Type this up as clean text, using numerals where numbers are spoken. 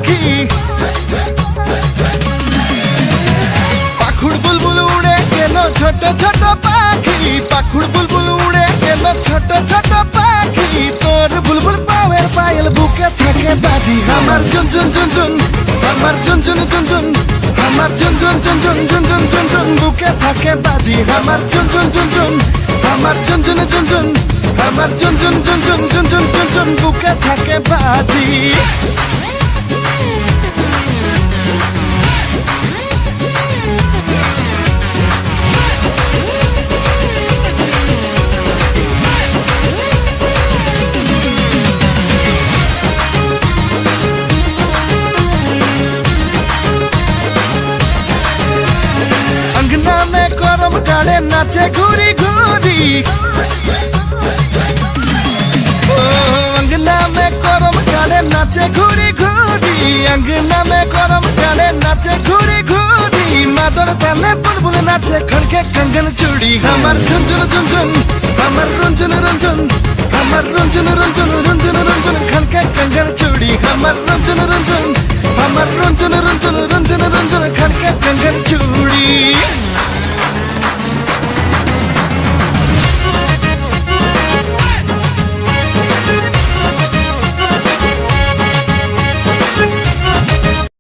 পাখি পাখুড় বুলবুল উড়ে গেল ছোট ছোট পাখি পাখুড় বুলবুল উড়ে গেল ছোট ছোট পাখি তোর বুলবুল পাওয়ের পায়েল বুকে থাকে বাজি আমার চুন চুন চুন চুন আমার চুন চুন চুন চুন আমার চুন চুন চুন চুন চুন চুন চুন চুন বুকে থাকে বাজি আমার চুন চুন চুন চুন আমার চুন চুন চুন চুন আমার চুন চুন চুন চুন চুন চুন চুন চুন বুকে থাকে বাজি अंगना में करम गाड़े नाचे घूरी घूरी अंगना में करम गाड़े नाचे घूरी घूरी अंगना में करम गाड़े नाचे घूरी घूरी मादर ताने बुलबुल नाचे खड़के कंगन चूड़ी हमार झुनझुन झुनझुन हमार रुंझुन रुंझुन हमार रुंझुन रुंझुन रुंझुन रुंझुन खड़के कंगन चूड़ी हमार रुंझुन रुंझुन हमार रुंझुन रुंझुन रुंझुन रुंझुन खड़के कंगन चूड़ी